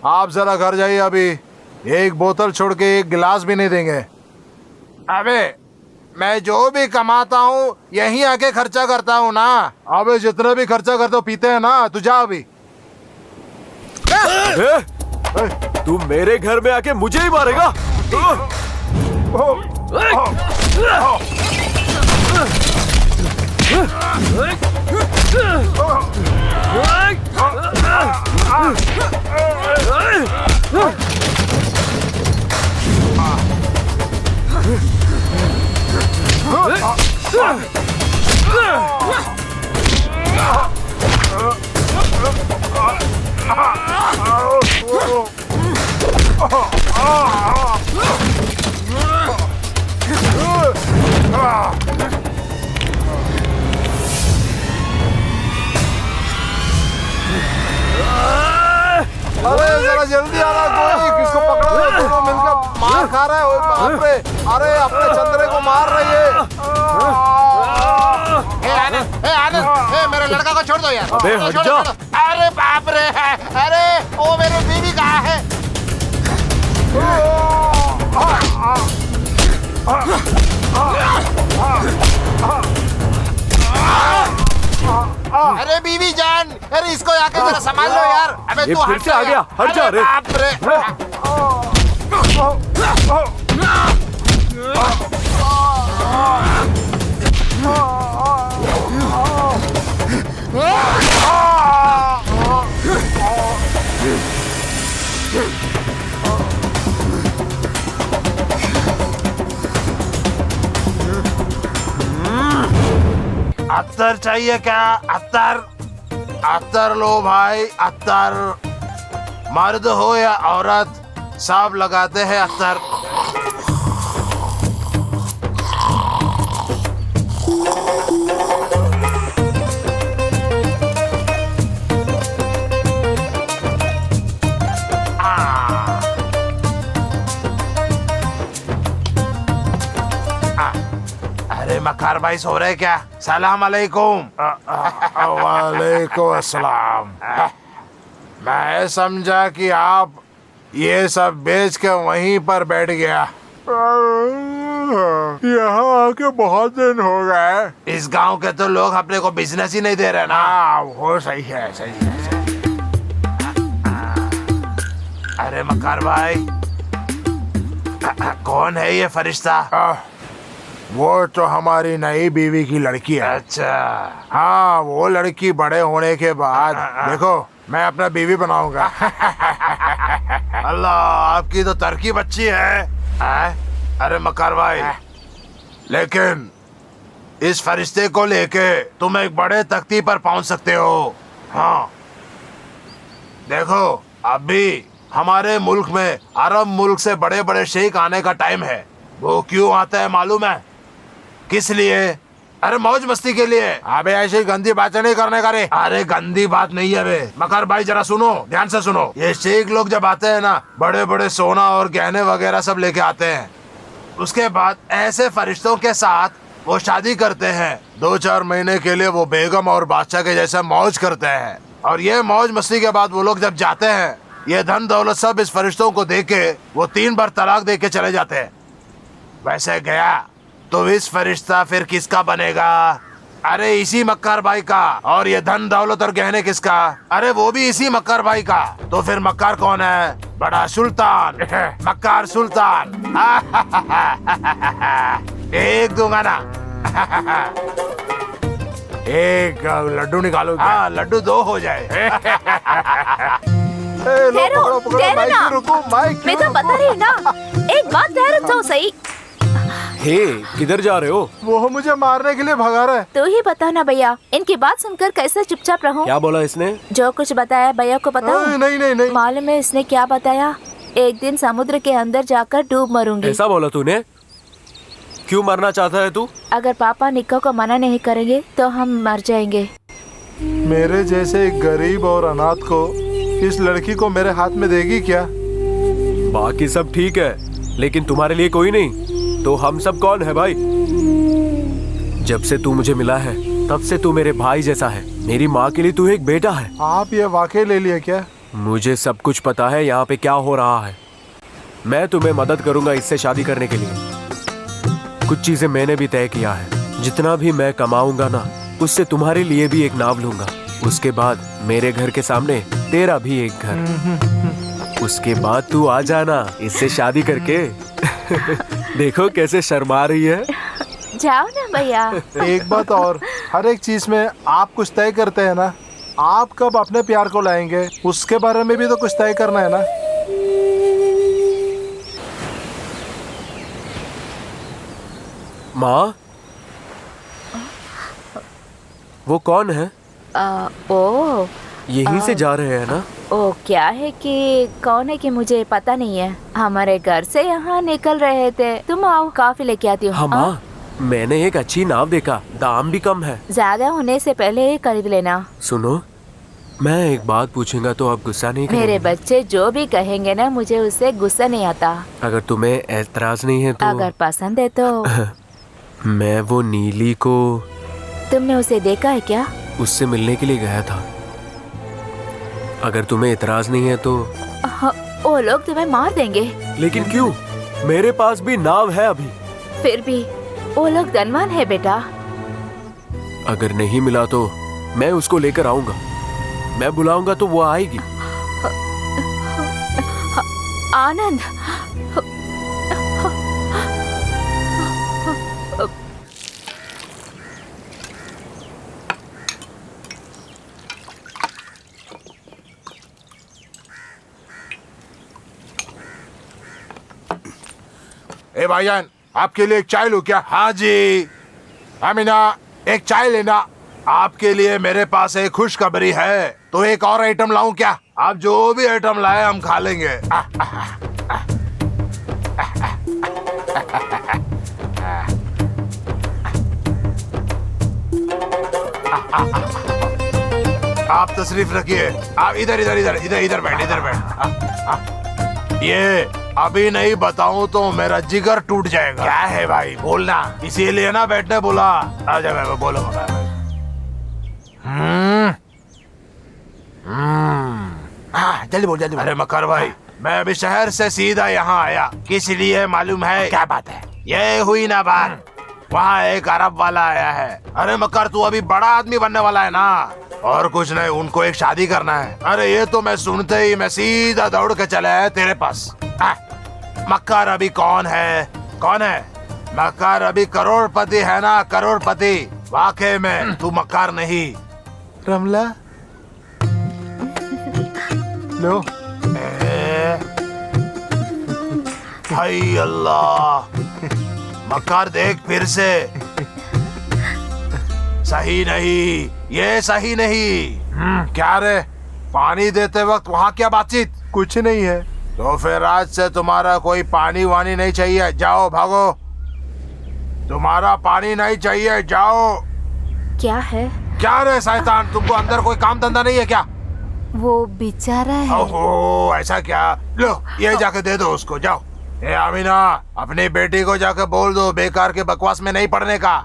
आप जरा घर जाइए, अभी एक बोतल छोड़ के एक गिलास भी नहीं देंगे। अबे मैं जो भी कमाता हूँ यहीं आके खर्चा करता हूँ ना। अबे जितना भी खर्चा करते हो पीते हैं ना, तू जा अभी। अबे, तू मेरे घर में आके मुझे ही मारेगा? अरे जरा जल्दी आना, कोई किसको पकड़ो, दोनों मिलकर मार खा रहे हैं। ओए बाप रे, अरे अपने चंद्रे को मार रही है। आनंद, मेरे लड़का को छोड़ दो यार। अबे हट जा। अरे बाप रे, अरे वो मेरी बीवी कहाँ है? अरे बीवी जान, अरे इसको आके जरा संभाल लो यार। अबे ये तू फिर हट से आ गया, हट जा रे। बाप रे। अत्तर चाहिए क्या? अत्तर, अत्तर लो भाई, अत्तर। मर्द हो या औरत, सब लगाते हैं अत्तर। अरे मक्कार भाई सो रहे क्या? सलाम अलैकुम। वालेकुम अस्सलाम। मैं समझा कि आप ये सब बेच के वहीं पर बैठ गया। यहाँ आके बहुत दिन हो गए। इस गांव के तो लोग अपने को बिजनेस ही नहीं दे रहे ना। वो सही है, सही है, सही अरे मक्कार भाई, कौन है ये फरिश्ता? है। वो तो हमारी नई बीवी की लड़की है। अच्छा। हाँ, वो लड़की बड़े होने के बाद देखो मैं अपना बीवी बनाऊंगा। अल्लाह, आपकी तो तरकीब अच्छी है। अरे मक्कार भाई, लेकिन इस फरिश्ते को लेके तुम एक बड़े तख्ती पर पहुंच सकते हो। हाँ देखो, अभी हमारे मुल्क में अरब मुल्क से बड़े बड़े शेख आने का टाइम है। वो क्यों आता है मालूम है? किस लिए? अरे मौज मस्ती के लिए। अबे ऐसी गंदी बातें नहीं करने का रे। अरे गंदी बात नहीं है बे। मकर भाई जरा सुनो, ध्यान से सुनो। ये शेख लोग जब आते हैं ना, बड़े बड़े सोना और गहने वगैरह सब लेके आते हैं। उसके बाद ऐसे फरिश्तों के साथ वो शादी करते हैं। 2-4 महीने के लिए वो बेगम और बादशाह के जैसे मौज करते हैं। और ये मौज मस्ती के बाद वो लोग जब जाते हैं, ये धन दौलत सब इस फरिश्तों को दे के वो 3 बार तलाक दे के चले जाते हैं। वैसे गया तो इस फरिश्ता फिर किसका बनेगा? अरे इसी मक्कार भाई का। और ये धन दौलत और गहने किसका? अरे वो भी इसी मक्कार भाई का। तो फिर मक्कार कौन है? बड़ा सुल्तान। मक्कार सुल्तान। एक दूंगा ना। एक लड्डू निकालो। हाँ, लड्डू 2 हो जाए। ठहरो, ठहरो ना। मैं तो बता रही हूँ ना, एक बात ठहरो तो सही। हे, किधर जा रहे हो? वो मुझे मारने के लिए भगा रहा है। तू ही बता ना भैया, इनकी बात सुनकर कैसे चुपचाप रहूं? क्या बोला इसने? जो कुछ बताया भैया को पता? नहीं नहीं नहीं। मालूम है इसने क्या बताया? एक दिन समुद्र के अंदर जाकर डूब मरूंगी। ऐसा बोला तूने? क्यों मरना चाहता है तू? अगर पापा निक्को को मना नहीं करेंगे तो हम मर जाएंगे। मेरे जैसे एक गरीब और अनाथ को इस लड़की को मेरे हाथ में देगी क्या? बाकी सब ठीक है, लेकिन तुम्हारे लिए कोई नहीं। तो हम सब कौन है भाई? जब से तू मुझे मिला है तब से तू मेरे भाई जैसा है। मेरी माँ के लिए तू एक बेटा है। आप ये वाकई ले लिए क्या? मुझे सब कुछ पता है यहाँ पे क्या हो रहा है। मैं तुम्हें मदद करूंगा इससे शादी करने के लिए। कुछ चीजें मैंने भी तय किया है। जितना भी मैं कमाऊंगा ना, उससे तुम्हारे लिए भी एक नाव लूंगा। उसके बाद मेरे घर के सामने तेरा भी एक घर। उसके बाद तू आ जाना इससे शादी करके। देखो कैसे शर्मा रही है। जाओ ना भैया। एक बात और, हर एक चीज में आप कुछ तय करते हैं ना। आप कब अपने प्यार को लाएंगे उसके बारे में भी तो कुछ तय करना है ना। माँ, वो कौन है? ओ यहीं से जा रहे हैं ना? ओ क्या है कि कौन है कि मुझे पता नहीं है। हमारे घर से यहाँ निकल रहे थे। तुम आओ, कॉफी लेके आती हूँ। हाँ माँ, मैंने एक अच्छी नाव देखा, दाम भी कम है। ज्यादा होने से पहले ही खरीद लेना। सुनो, मैं एक बात पूछूंगा तो आप गुस्सा नहीं करेंगे? मेरे बच्चे जो भी कहेंगे ना, मुझे उससे गुस्सा नहीं आता। अगर तुम्हें एतराज नहीं है तो? अगर पसंद है तो। मैं वो नीली को, तुमने उसे देखा है क्या? उससे मिलने के लिए गया था। अगर तुम्हें एतराज नहीं है तो। वो लोग तुम्हें मार देंगे। लेकिन क्यों? मेरे पास भी नाव है अभी। फिर भी वो लोग धनवान है बेटा। अगर नहीं मिला तो मैं उसको लेकर आऊंगा। मैं बुलाऊंगा तो वो आएगी। आनंद, ए भाईजान, आपके लिए एक चाय लूं क्या? हाँ जी। अमीना, एक चाय लेना। आपके लिए मेरे पास एक खुशखबरी है। तो एक और आइटम लाऊं क्या? आप जो भी आइटम लाए हम खा लेंगे। आप तशरीफ रखिए। आप इधर इधर इधर इधर इधर बैठ, इधर बैठ। ये अभी नहीं बताऊं तो मेरा जिगर टूट जाएगा। क्या है भाई, बोलना। इसीलिए ना बैठने बोला। आजा मैं बोलो। जल्दी बोल, जल्दी। अरे मकर भाई, मैं अभी शहर से सीधा यहाँ आया। किस लिए मालूम है? क्या बात है? ये हुई ना बात, वहाँ एक अरब वाला आया है। अरे मकर, तू अभी बड़ा आदमी बनने वाला है ना। और कुछ नहीं, उनको एक शादी करना है। अरे ये तो मैं सुनते ही मैं सीधा दौड़ के चला है तेरे पास। मक्कार अभी कौन है? कौन है? मक्कार अभी करोड़पति है ना, करोड़पति। वाकई में तू मक्कार नहीं। रमला लो। हाय अल्लाह, मक्कार देख फिर से। सही नहीं, ये सही नहीं। क्या रे, पानी देते वक्त वहाँ क्या बातचीत? कुछ नहीं है। तो फिर आज से तुम्हारा कोई पानी वानी नहीं चाहिए। जाओ, भागो। तुम्हारा पानी नहीं चाहिए, जाओ। क्या है? क्या रे शैतान, तुमको अंदर कोई काम धंधा नहीं है क्या? वो बेचारा है। ओहो, ऐसा क्या? लो, ये जाके दे दो उसको, जाओ। ए आमीना, अपनी बेटी को जाके बोल दो बेकार के बकवास में नहीं पड़ने का।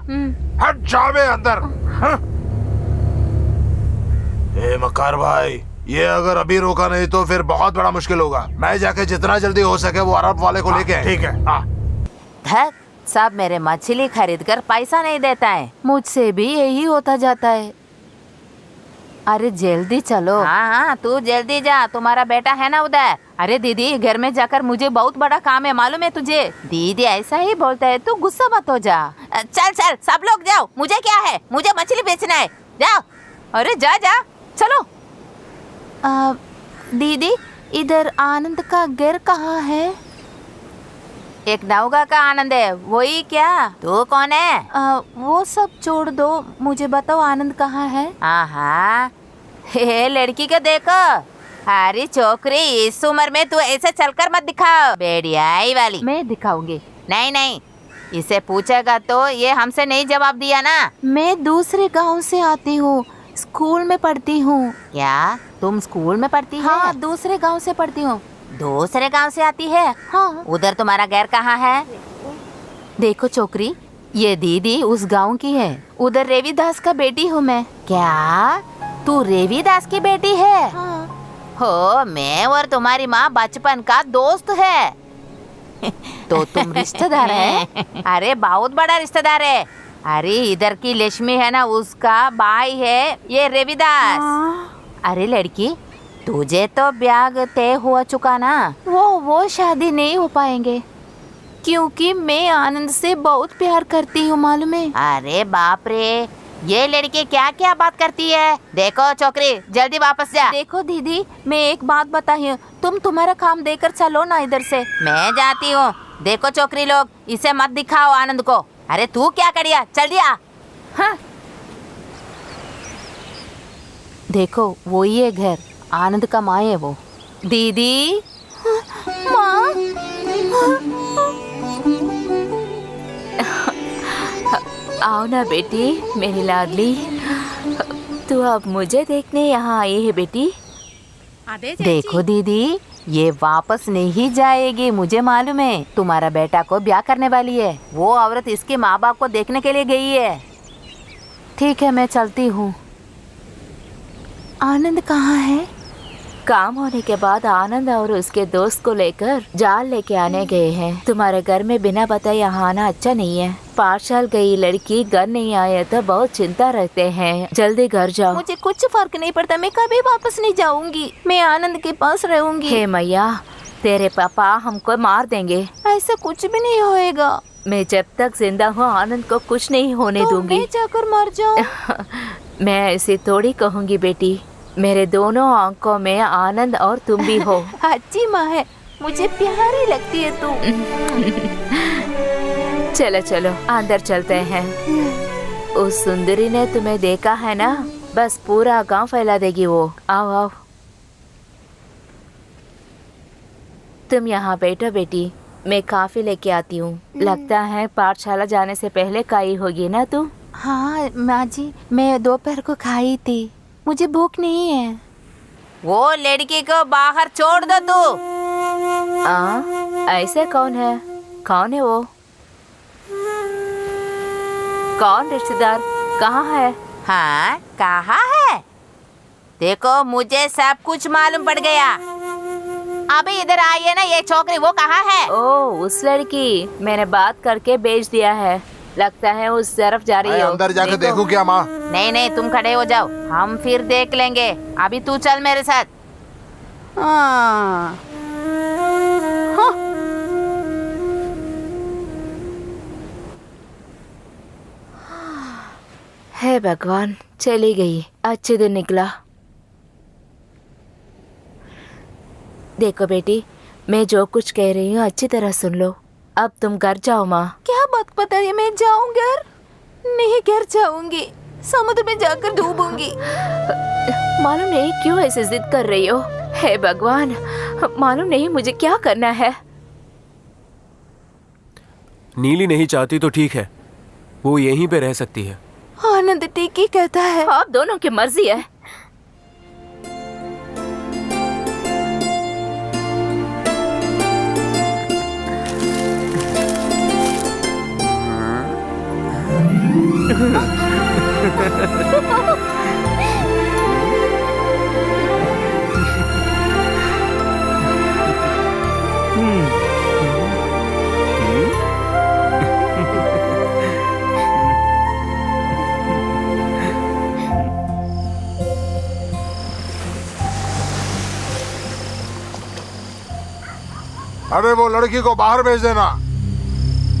हट जावे अंदर। ए मक्कार भाई, ये अगर अभी रोका नहीं तो फिर बहुत बड़ा मुश्किल होगा। मैं जाके जितना जल्दी हो सके वो अरब वाले को लेके। ठीक है। धत, सब मेरे मछली खरीद कर पैसा नहीं देता है। मुझसे भी यही होता जाता है। अरे जल्दी चलो। हाँ, तू जल्दी जा, तुम्हारा बेटा है ना उधर। अरे दीदी, घर में जाकर मुझे बहुत बड़ा काम है, मालूम है तुझे? दीदी ऐसा ही बोलता है, तू गुस्सा मत हो जा। चल चल, सब लोग जाओ। मुझे क्या है, मुझे मछली बेचना है। जाओ। अरे जा जा, चलो। दीदी, इधर आनंद का घर कहाँ है? एक नौका का आनंद है, वही क्या? तू कौन है? वो सब छोड़ दो, मुझे बताओ आनंद कहाँ है? हाँ, हे लड़की को देखो। अरे छोकरी, इस उम्र में तू ऐसे चलकर मत दिखाओ। बेड़ियाई वाली। मैं दिखाऊंगी। नहीं नहीं, इसे पूछेगा तो ये हमसे नहीं जवाब दिया ना। मैं दूसरे गांव से आती हूँ, स्कूल में पढ़ती हूँ। क्या तुम स्कूल में पढ़ती हो? हाँ, दूसरे गांव से पढ़ती हूँ। दूसरे गांव से आती है? हाँ। उधर तुम्हारा घर कहाँ है? देखो छोकरी, ये दीदी उस गांव की है। उधर रेवीदास का बेटी हूँ मैं। क्या तू रेवीदास की बेटी है? हाँ। हो, मैं और तुम्हारी माँ बचपन का दोस्त है। तो तुम रिश्तेदार है? अरे बहुत बड़ा रिश्तेदार है। अरे इधर की लक्ष्मी है ना, उसका भाई है ये रेवीदास। अरे लड़की, तुझे तो ब्याह तय हुआ चुका ना। वो शादी नहीं हो पाएंगे, क्योंकि मैं आनंद से बहुत प्यार करती हूँ, मालूम है? अरे बाप रे, ये लड़की क्या क्या बात करती है। देखो छोकरी, जल्दी वापस जा। देखो दीदी, मैं एक बात बताई हूँ, तुम्हारा काम देकर चलो ना इधर से। मैं जाती हूँ। देखो छोकरी लोग, इसे मत दिखाओ आनंद को। अरे तू क्या करिया, चल दिया। हाँ। देखो वो ये घर, आनंद का माँ है वो। दीदी, माँ। आओ ना बेटी, मेरी लाडली। तू अब मुझे देखने यहाँ आई है बेटी। देखो दीदी, ये वापस नहीं जाएगी, मुझे मालूम है। तुम्हारा बेटा को ब्याह करने वाली है। वो औरत इसके माँ बाप को देखने के लिए गई है। ठीक है, मैं चलती हूँ। आनंद कहाँ है? काम होने के बाद आनंद और उसके दोस्त को लेकर जाल लेके आने गए हैं। तुम्हारे घर में बिना बताए यहाँ आना अच्छा नहीं है। पाठशाल गई लड़की घर नहीं आए तो बहुत चिंता रहते हैं। जल्दी घर जाओ। मुझे कुछ फर्क नहीं पड़ता, मैं कभी वापस नहीं जाऊंगी। मैं आनंद के पास रहूंगी। हे मैया, तेरे पापा हमको मार देंगे। ऐसा कुछ भी नहीं होएगा। मैं जब तक जिंदा हूँ आनंद को कुछ नहीं होने दूंगी। मैं जाकर मर जाऊं। मैं ऐसे थोड़ी कहूँगी बेटी। मेरे दोनों आंखों में आनंद और तुम भी हो। अच्छी माँ है, मुझे प्यारी लगती है तू। चलो चलो अंदर चलते हैं। उस सुंदरी ने तुम्हें देखा है ना, बस पूरा गांव फैला देगी वो। आओ आओ, तुम यहाँ बैठो बेटी, मैं काफी लेके आती हूँ। लगता है पाठशाला जाने से पहले खाई होगी ना तू? हाँ माँ जी, मैं दोपहर को खाई थी, मुझे भूख नहीं है। वो लड़की को बाहर छोड़ दो तू। ऐसे कौन है? कौन है वो? कौन रिश्तेदार? कहाँ है? हाँ कहाँ है? देखो मुझे सब कुछ मालूम पड़ गया। अभी इधर आई है ना ये छोकरी, वो कहाँ है? ओ उस लड़की, मैंने बात करके बेच दिया है। लगता है उस तरफ जा रही हो। अंदर जाके देखूं क्या माँ? नहीं नहीं, तुम खड़े हो जाओ, हम फिर देख लेंगे। अभी तू चल मेरे साथ। हाँ। हे भगवान, चली गई। अच्छे दिन निकला। देखो बेटी, मैं जो कुछ कह रही हूँ अच्छी तरह सुन लो। अब तुम घर जाओ माँ। क्या बात पता है? मैं जाऊँ घर? नहीं, घर जाऊंगी, समुद्र में जाकर डूबूंगी। मालूम नहीं क्यों ऐसे जिद कर रही हो। हे भगवान, मालूम नहीं मुझे क्या करना है। नीली नहीं चाहती तो ठीक है, वो यहीं पे रह सकती है। आनंद ठीक ही कहता है। आप दोनों की मर्जी है। अरे वो लड़की को बाहर भेज देना,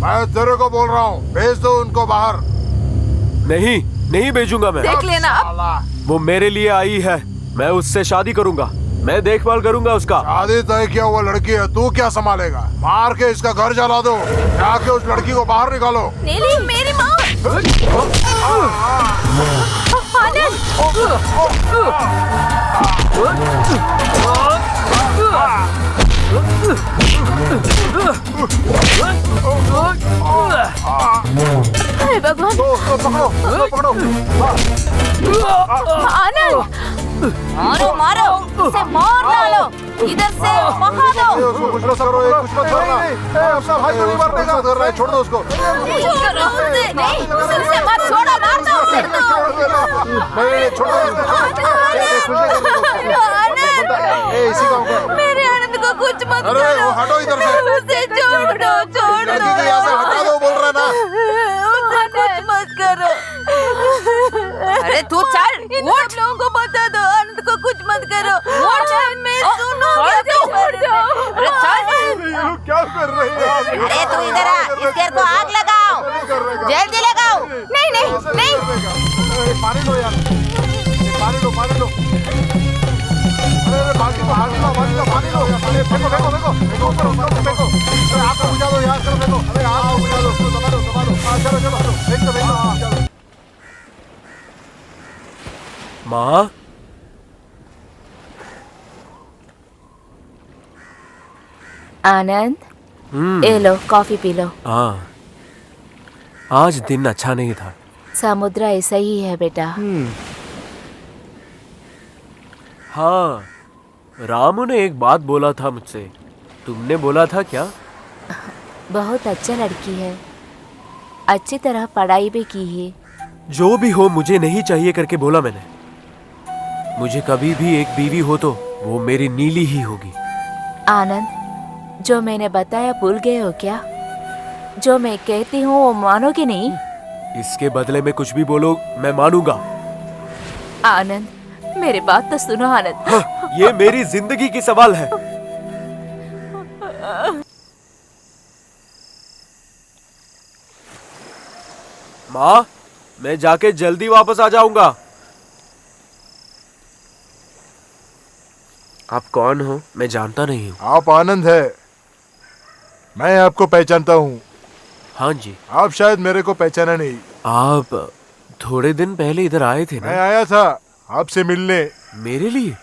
मैं तेरे को बोल रहा हूँ, भेज दो उनको बाहर। नहीं नहीं भेजूंगा मैं। देख लेना अब। साला, वो मेरे लिए आई है, मैं उससे शादी करूंगा, मैं देखभाल करूंगा उसका। शादी तय किया हुआ लड़की है, तू क्या संभालेगा? मार के इसका घर जला दो, जाके उस लड़की को बाहर निकालो। नीली मेरी माँ। हे भगवान, पकड़ो पकड़ो पकड़ो। आनंद, मारो मारो, इसे मार डालो, इधर से भगा दो। उसको कुछ मत करो, कुछ मत करना। अपना भाई को नहीं मारने का कर रहा है, छोड़ दो उसको। छोड़ो उसे, नहीं उसे मत छोड़ो, मार दो उसे। नहीं छोड़ दो। इसी गाँव का। मेरे आनंद को कुछ मत अरे करो, वो हटो इधर से। उसे छोड़ दो, छोड़ लड़की दो। को यहाँ से हटा दो, बोल रहा है ना। उसे कुछ मत करो। अरे तू चल, इन सब लोगों को बता दो, आनंद को कुछ मत करो। मैं सुनूंगी। अरे चल। क्या कर रही है? अरे तू इधर आ, इस घर को आग लगाओ, जल्दी लगाओ। नहीं नहीं नहीं, पानी लो यार, पानी लो पानी लो। अरे बाकी तो हाथ लो, बाकी तो पानी लो। अरे फेंको फेंको फेंको फेंको ऊपर ऊपर फेंको। अरे आप तो बुझा दो यार, चलो फेंको। अरे आप बुझा दो, दबा दो दबा दो। चलो चलो फेंक दो फेंक दो। चलो माँ, आनंद, ये लो कॉफी पी लो। हाँ, आज दिन अच्छा नहीं था। समुद्र ऐसा ही है बेटा। हाँ, रामू ने एक बात बोला था मुझसे। तुमने बोला था क्या? बहुत अच्छा लड़की है, अच्छी तरह पढ़ाई भी की है। जो भी हो मुझे नहीं चाहिए करके बोला मैंने। मुझे कभी भी एक बीवी हो तो वो मेरी नीली ही होगी। आनंद, जो मैंने बताया भूल गए हो क्या? जो मैं कहती हूँ वो मानोगे नहीं? इसके बदले में कुछ भी बोलो मैं मानूंगा। आनंद, मेरी बात तो सुनो आनंद। हाँ, ये मेरी जिंदगी की सवाल है। माँ, मैं जाके जल्दी वापस आ जाऊंगा। आप कौन हो? मैं जानता नहीं हूँ। आप आनंद है, मैं आपको पहचानता हूँ। हाँ जी। आप शायद मेरे को पहचाना नहीं। आप थोड़े दिन पहले इधर आए थे मैं ना? आया था आपसे मिलने। मेरे लिए?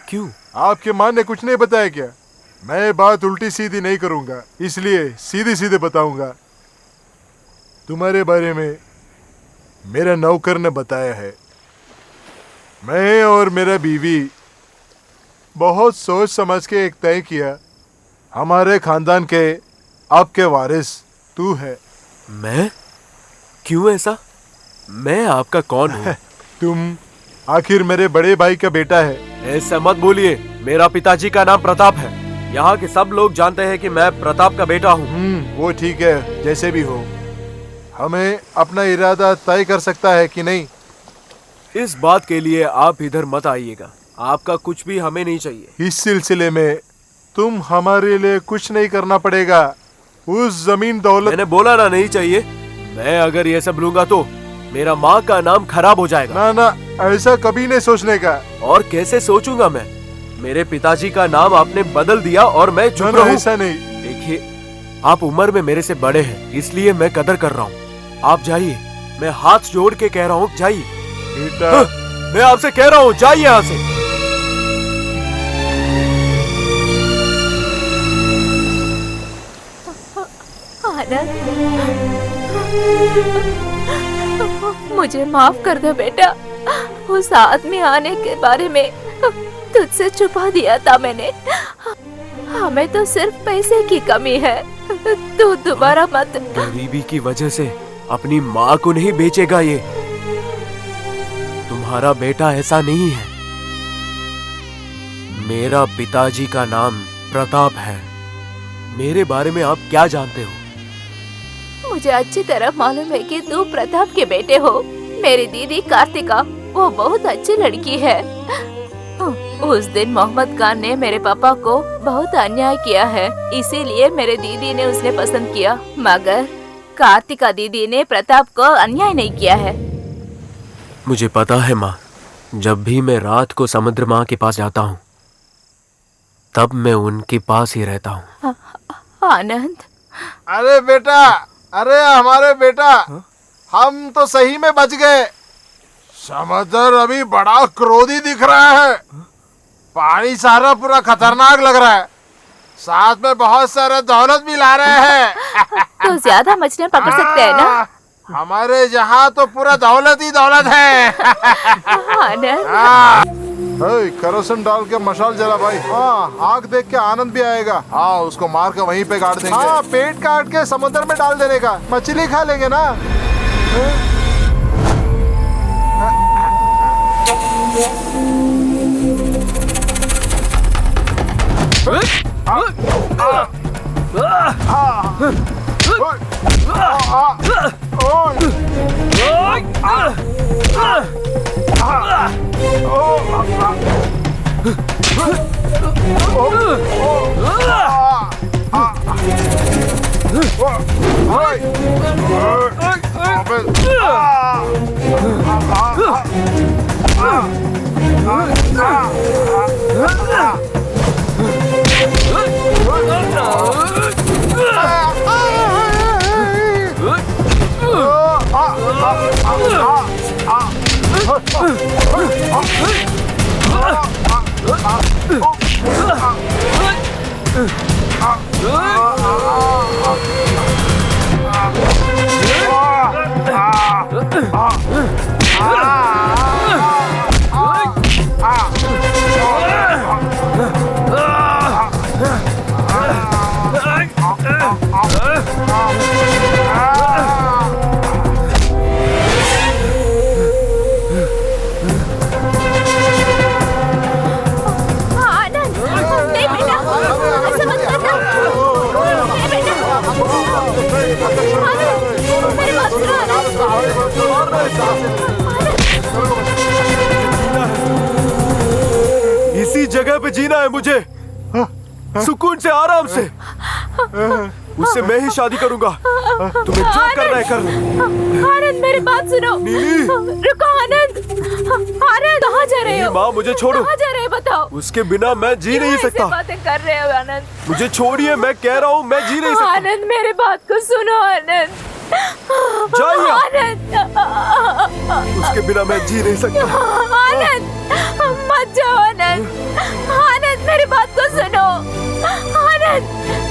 क्यों? आपके माँ ने कुछ नहीं बताया क्या? मैं बात उल्टी सीधी नहीं करूंगा, इसलिए सीधे सीधे बताऊंगा। तुम्हारे बारे में मेरा नौकर ने बताया है। मैं और मेरा बीवी बहुत सोच समझ के एक तय किया। हमारे खानदान के अब के वारिस तू है। मैं? क्यों ऐसा? मैं आपका कौन हूँ? तुम आखिर मेरे बड़े भाई का बेटा है। ऐसा मत बोलिए। मेरा पिताजी का नाम प्रताप है। यहाँ के सब लोग जानते हैं कि मैं प्रताप का बेटा हूँ। वो ठीक है, जैसे भी हो। हमें अपना इरादा तय कर सकता है कि नहीं? इस बात के लिए आप इधर मत आइएगा। आपका कुछ भी हमें नहीं चाहिए। इस सिलसिले में तुम हमारे लिए कुछ नहीं करना पड़ेगा। उस जमीन दौलत मैंने बोला ना नहीं चाहिए। मैं अगर ये सब लूंगा तो मेरा माँ का नाम खराब हो जाएगा। ना ना, ऐसा कभी नहीं सोचने का। और कैसे सोचूंगा मैं? मेरे पिताजी का नाम आपने बदल दिया और मैं चुप ना, ना, रहूं? ऐसा नहीं। देखिए, आप उम्र में मेरे से बड़े हैं, इसलिए मैं कदर कर रहा हूँ। आप जाइए। मैं हाथ जोड़ के कह रहा हूँ, जाइए। बेटा, मैं आपसे कह रहा हूँ, जाइए यहाँ से। आनंद, मुझे माफ कर दो बेटा। उस आदमी आने के बारे में तुझसे छुपा दिया था मैंने। हमें तो सिर्फ पैसे की कमी है। तू दोबारा मत। गरीबी की वजह से अपनी माँ को नहीं बेचेगा ये। तुम्हारा बेटा ऐसा नहीं है। मेरा पिताजी का नाम प्रताप है। मेरे बारे में आप क्या जानते हो? मुझे अच्छी तरह मालूम है कि तू प्रताप के बेटे हो। मेरी दीदी कार्तिका, वो बहुत अच्छी लड़की है। उस दिन मोहम्मद खान ने मेरे पापा को बहुत अन्याय किया है, इसीलिए मेरे दीदी ने उसने पसंद किया। मगर कार्तिका दीदी ने प्रताप को अन्याय नहीं किया है। मुझे पता है माँ। जब भी मैं रात को समुद्र माँ के पास जाता हूँ, तब मैं उनके पास ही रहता हूँ। आनंद, अरे बेटा, अरे हमारे बेटा, हम तो सही में बच गए। समुद्र अभी बड़ा क्रोधी दिख रहा है। पानी सारा पूरा खतरनाक लग रहा है। साथ में बहुत सारा दौलत भी ला रहे हैं। तो ज्यादा मछलियाँ पकड़ सकते हैं ना? हमारे यहाँ तो पूरा दौलत ही दौलत है। आनंद, केरोसिन डाल के मशाल जला भाई। हाँ, आग देख के आनंद भी आएगा। हाँ, उसको मार के वहीं पे गाड़ देंगे। हाँ, पेट काट के समुद्र में डाल देने का। मछली खा लेंगे ना। इसी जगह पे जीना है मुझे, सुकून से, आराम से। उससे मैं ही शादी करूंगा। तुम्हें जो करना है कर लो। आनंद, मेरी बात सुनो। नीली, रुको आनंद। आनंद, कहाँ जा रहे हो? माँ मुझे छोड़ो। कहाँ जा रहे हो बताओ? उसके बिना मैं जी नहीं ऐसे सकता। बातें कर रहे हो आनंद? मुझे छोड़िए, मैं कह रहा हूँ मैं जी नहीं सकता। आनंद, मेरी बात को सुनो आनंद। जाइए। आनंद, उसके बिना मैं जी नहीं सकता। आनंद, मत जाओ आनंद। आनंद, मेरी बात को सुनो। आनंद,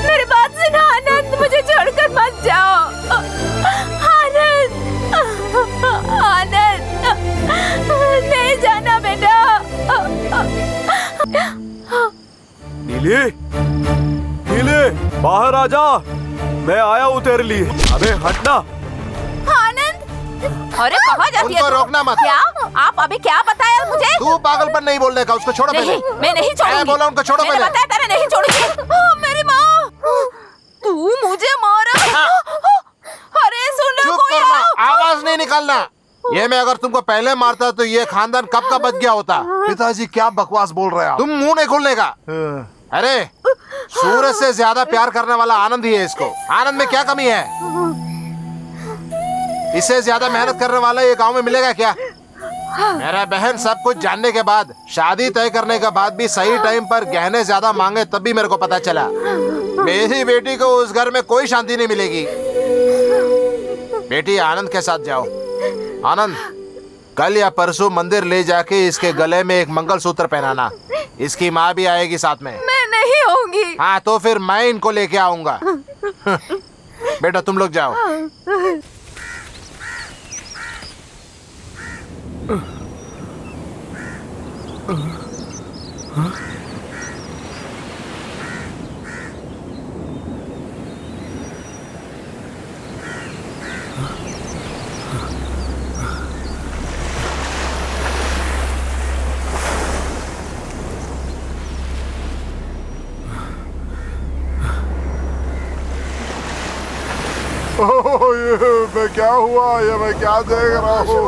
मेरी बात सुनो। आनंद, मुझे छोड़कर मत जाओ। आनंद, आनंद, नहीं जाना बेटा। नीले, नीले, बाहर आ जा। मैं आया हूँ तेरे लिए। अबे हटना। आनंद, अरे कहाँ जाती है उनको तू? रोकना मत। क्या? आप अभी क्या बताया मुझे? तू पागलपन नहीं बोलने का, उसको छोड़ो नहीं, पहले। मैं नहीं छोड़ूंगी। मैं बोला उनको छोड़ो मैंने पहले। बताया तेरे नहीं छोड़ूंगी। मेरी माँ, तू मुझे मारा। अरे सुन चुप कोई करना, आओ। आवाज नहीं निकालना। ये मैं अगर तुमको पहले मारता तो ये खानदान कब का बच गया होता। पिताजी क्या बकवास बोल रहे हो? तुम मुंह नहीं खोलने का। अरे सूरज से ज्यादा प्यार करने वाला आनंद ही है इसको। आनंद में क्या कमी है? इससे ज्यादा मेहनत करने वाला ये गांव में मिलेगा क्या? मेरा बहन सब कुछ जानने के बाद, शादी तय करने के बाद भी सही टाइम पर गहने ज्यादा मांगे तब भी मेरे को पता चला मेरी बेटी को उस घर में कोई शांति नहीं मिलेगी। बेटी आनंद के साथ जाओ। आनंद, कल या परसों मंदिर ले जाके इसके गले में एक मंगलसूत्र पहनाना। इसकी माँ भी आएगी साथ में। मैं नहीं होंगी। हाँ तो फिर मैं इनको लेके आऊंगा। बेटा तुम लोग जाओ। ये मैं क्या हुआ? ये मैं क्या देख रहा हूँ?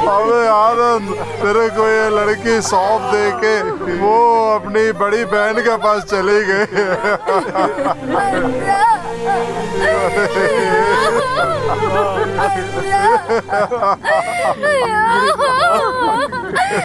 अबे आनंद, तेरे को ये लड़की सौंप दे के वो अपनी बड़ी बहन के पास चली गई।